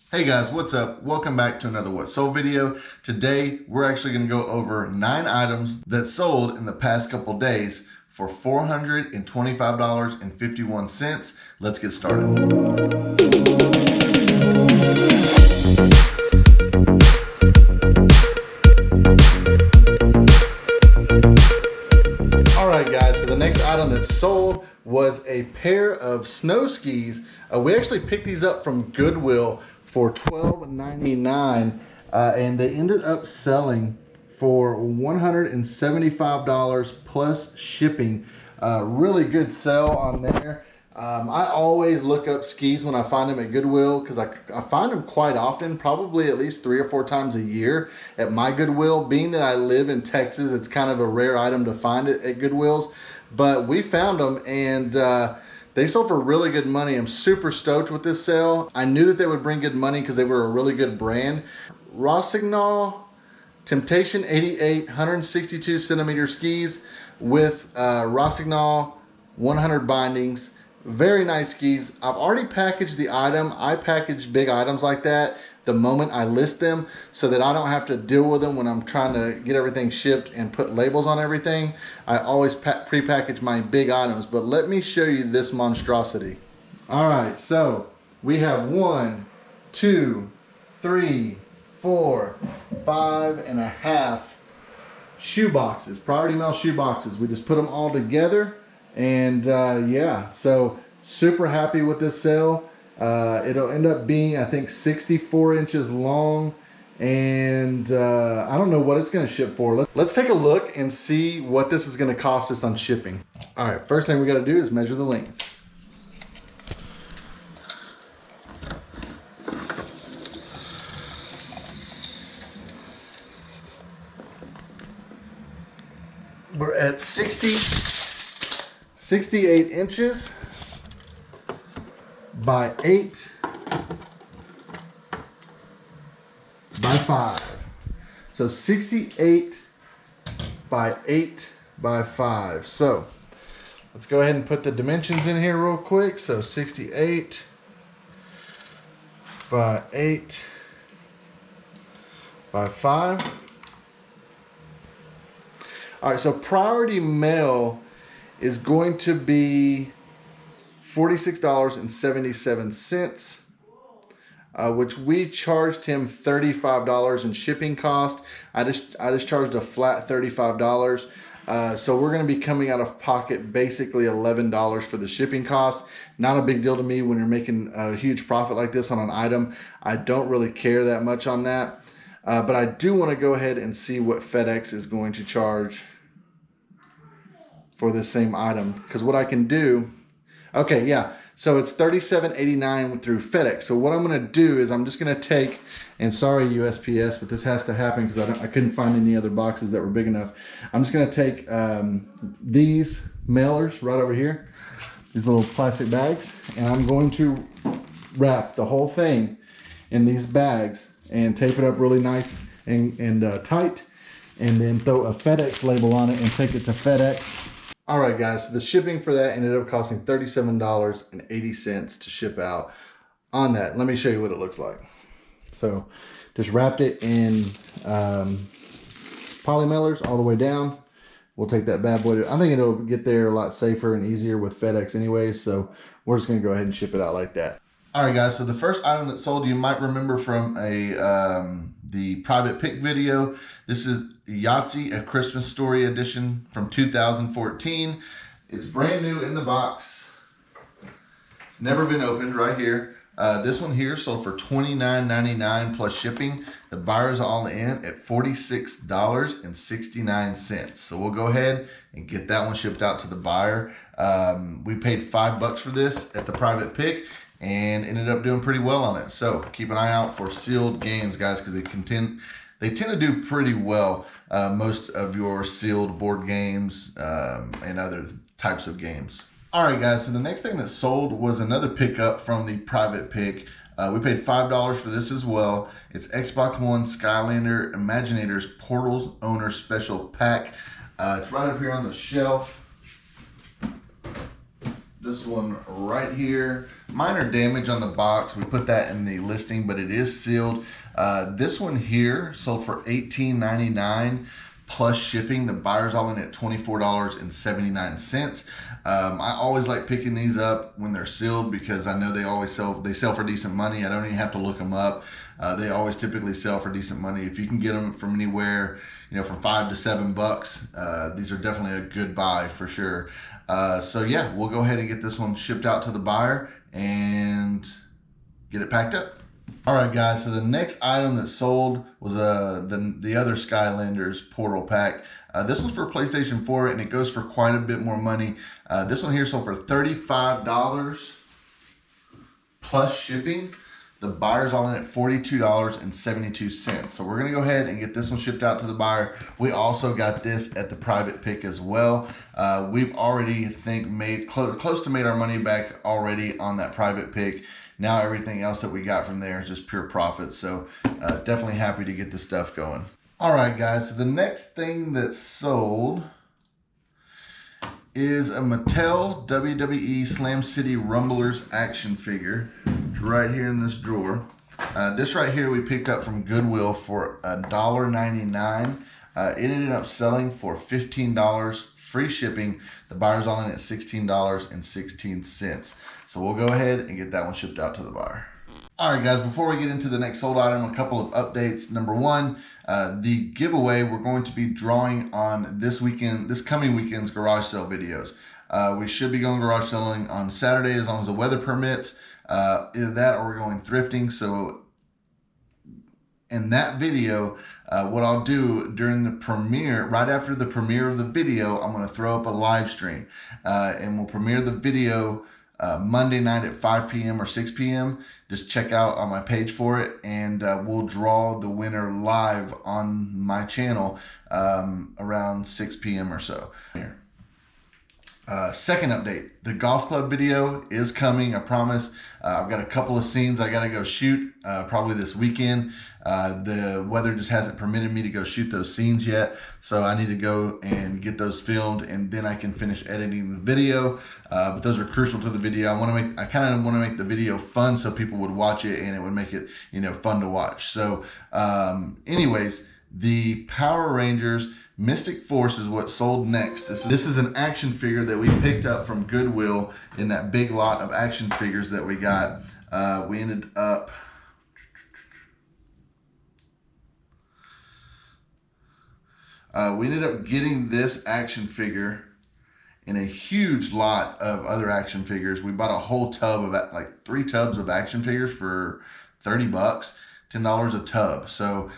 Hey guys, what's up? Welcome back to another What Sold video. Today, we're actually gonna go over 9 items that sold in the past couple days for $425.51. Let's get started. All right guys, so the next item that sold was a pair of snow skis. We actually picked these up from Goodwill for $12.99 and they ended up selling for $175 plus shipping. Really good sell on there. I always look up skis when I find them at Goodwill because I find them quite often, probably at least 3 or 4 times a year at my Goodwill. Being that I live in Texas, it's kind of a rare item to find it at Goodwill's, but we found them and they sold for really good money. I'm super stoked with this sale. I knew that they would bring good money because they were a really good brand. Rossignol Temptation 88 162 centimeter skis with Rossignol 100 bindings. Very nice skis. I've already packaged the item. I package big items like that the moment I list them so that I don't have to deal with them when I'm trying to get everything shipped and put labels on everything. I always pre-package my big items, but let me show you this monstrosity. All right, so we have 1, 2, 3, 4, 5.5 shoe boxes, Priority Mail shoe boxes. We just put them all together. And yeah, so super happy with this sale. It'll end up being, I think, 64 inches long, and I don't know what it's going to ship for. Let's take a look and see what this is going to cost us on shipping. All right, first thing we got to do is measure the length. We're at 68 inches by 8 by 5. So 68 by 8 by 5. So let's go ahead and put the dimensions in here real quick. So 68 by 8 by 5. All right, so Priority Mail is going to be $46.77, which we charged him $35 in shipping cost. I just charged a flat $35. So we're going to be coming out of pocket basically $11 for the shipping cost. Not a big deal to me when you're making a huge profit like this on an item. I don't really care that much on that. But I do want to go ahead and see what FedEx is going to charge for this same item, because what I can do, okay, yeah, so it's $37.89 through FedEx. So what I'm going to do is I'm just going to take, and sorry USPS, but this has to happen because I couldn't find any other boxes that were big enough. I'm just going to take these mailers right over here, these little plastic bags, and I'm going to wrap the whole thing in these bags and tape it up really nice and tight, and then throw a FedEx label on it and take it to FedEx. All right, guys, so the shipping for that ended up costing $37.80 to ship out on that. Let me show you what it looks like. So just wrapped it in poly mailers all the way down. We'll take that bad boy. I think it'll get there a lot safer and easier with FedEx anyways, so we're just gonna go ahead and ship it out like that. All right, guys, so the first item that sold, you might remember from the private pick video. This is Yahtzee, A Christmas Story edition from 2014. It's brand new in the box. It's never been opened right here. This one here sold for $29.99 plus shipping. The buyer's all in at $46.69. So we'll go ahead and get that one shipped out to the buyer. We paid $5 for this at the private pick and ended up doing pretty well on it. So keep an eye out for sealed games, guys, because they tend to do pretty well. Most of your sealed board games and other types of games. All right, guys, so the next thing that sold was another pickup from the private pick. We paid $5 for this as well. It's Xbox One Skylander Imaginators Portals Owner Special Pack. It's right up here on the shelf. this one right here. Minor damage on the box. We put that in the listing, but it is sealed. This one here sold for $18.99 plus shipping. The buyer's all in at $24.79. I always like picking these up when they're sealed because I know they sell for decent money. I don't even have to look them up. They always typically sell for decent money. If you can get them from anywhere, from $5 to $7, these are definitely a good buy for sure. So yeah, we'll go ahead and get this one shipped out to the buyer and get it packed up. All right, guys, so the next item that sold was the other Skylanders Portal Pack. This one's for PlayStation 4, and it goes for quite a bit more money. This one here sold for $35 plus shipping. The buyer's all in at $42.72. So we're gonna go ahead and get this one shipped out to the buyer. We also got this at the private pick as well. We've already, made close to made our money back already on that private pick. Now everything else that we got from there is just pure profit. So definitely happy to get this stuff going. All right, guys, so the next thing that sold is a Mattel WWE Slam City Rumblers action figure. It's right here in this drawer. This right here we picked up from Goodwill for $1.99. It ended up selling for $15, free shipping. The buyer's all in at $16.16. So we'll go ahead and get that one shipped out to the buyer. All right, guys, before we get into the next sold item, a couple of updates. Number one, the giveaway we're going to be drawing on this coming weekend's garage sale videos. We should be going garage selling on Saturday as long as the weather permits. Either that or we're going thrifting. So in that video, what I'll do during the premiere, right after the premiere of the video, I'm going to throw up a live stream and we'll premiere the video Monday night at 5 p.m. or 6 p.m. Just check out on my page for it, and we'll draw the winner live on my channel around 6 p.m. or so. Second update, the golf club video is coming, I promise. I've got a couple of scenes I gotta go shoot probably this weekend. The weather just hasn't permitted me to go shoot those scenes yet, so I need to go and get those filmed, and then I can finish editing the video. But those are crucial to the video. I kind of want to make the video fun so people would watch it and it would make it fun to watch. So anyways, the Power Rangers Mystic Force is what sold next. This is an action figure that we picked up from Goodwill in that big lot of action figures that we got. We ended up getting this action figure in a huge lot of other action figures. We bought a whole tub of like 3 tubs of action figures for $30, $10 a tub. So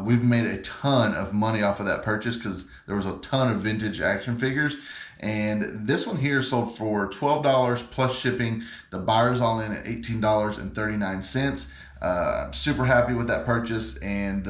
we've made a ton of money off of that purchase because there was a ton of vintage action figures. And this one here sold for $12 plus shipping. The buyer's all in at $18.39. Super happy with that purchase, and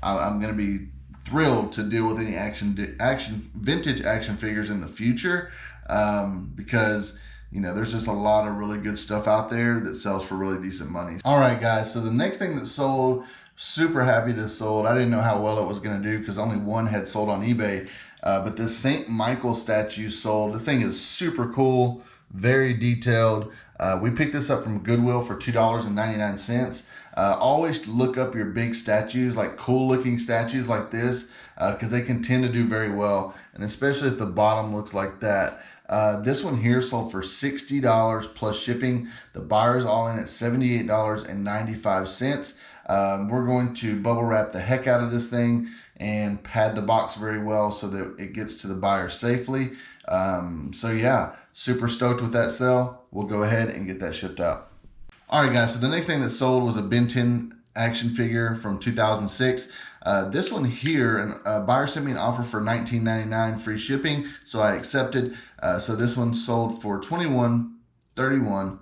I'm going to be thrilled to deal with any vintage action figures in the future because there's just a lot of really good stuff out there that sells for really decent money. All right, guys, so the next thing that sold, super happy this sold. I didn't know how well it was going to do because only one had sold on eBay, but this St. Michael statue sold. This thing is super cool, very detailed. We picked this up from Goodwill for $2.99. Always look up your big statues, like cool looking statues like this, because they can tend to do very well, and especially if the bottom looks like that. This one here sold for $60 plus shipping. The buyer's all in at $78.95. We're going to bubble wrap the heck out of this thing and pad the box very well so that it gets to the buyer safely. So yeah, super stoked with that sale. We'll go ahead and get that shipped out. All right, guys, so the next thing that sold was a Ben 10 action figure from 2006. This one here, a buyer sent me an offer for $19.99 free shipping, so I accepted. So this one sold for $21.31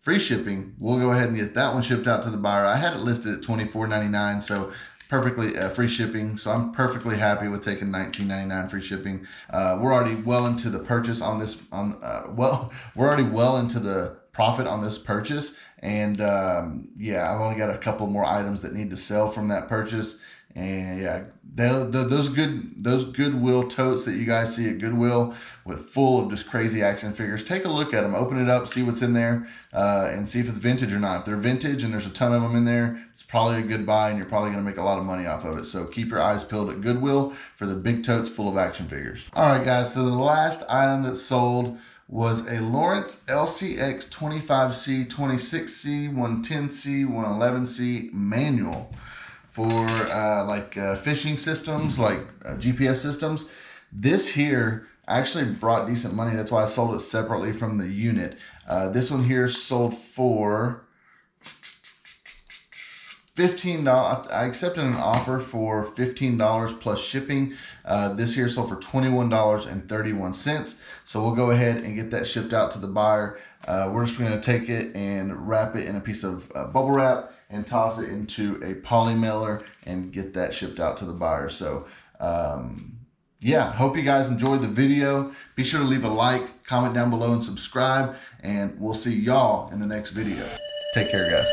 free shipping. We'll go ahead and get that one shipped out to the buyer. I had it listed at $24.99, so perfectly free shipping. So I'm perfectly happy with taking $19.99 free shipping. We're already well into the purchase on this. We're already well into the profit on this purchase, and yeah, I've only got a couple more items that need to sell from that purchase, And yeah, those Goodwill totes that you guys see at Goodwill with full of just crazy action figures, take a look at them, open it up, see what's in there, and see if it's vintage or not. If they're vintage and there's a ton of them in there, it's probably a good buy and you're probably going to make a lot of money off of it. So keep your eyes peeled at Goodwill for the big totes full of action figures. All right, guys, so the last item that sold was a Lawrence LCX 25C, 26C, 110C, 111C manual for fishing systems, like GPS systems. This here actually brought decent money. That's why I sold it separately from the unit. This one here sold for $15. I accepted an offer for $15 plus shipping. This here sold for $21.31. So we'll go ahead and get that shipped out to the buyer. We're just going to take it and wrap it in a piece of bubble wrap and toss it into a poly mailer and get that shipped out to the buyer. So yeah, hope you guys enjoyed the video. Be sure to leave a like, comment down below, and subscribe, and we'll see y'all in the next video. Take care, guys.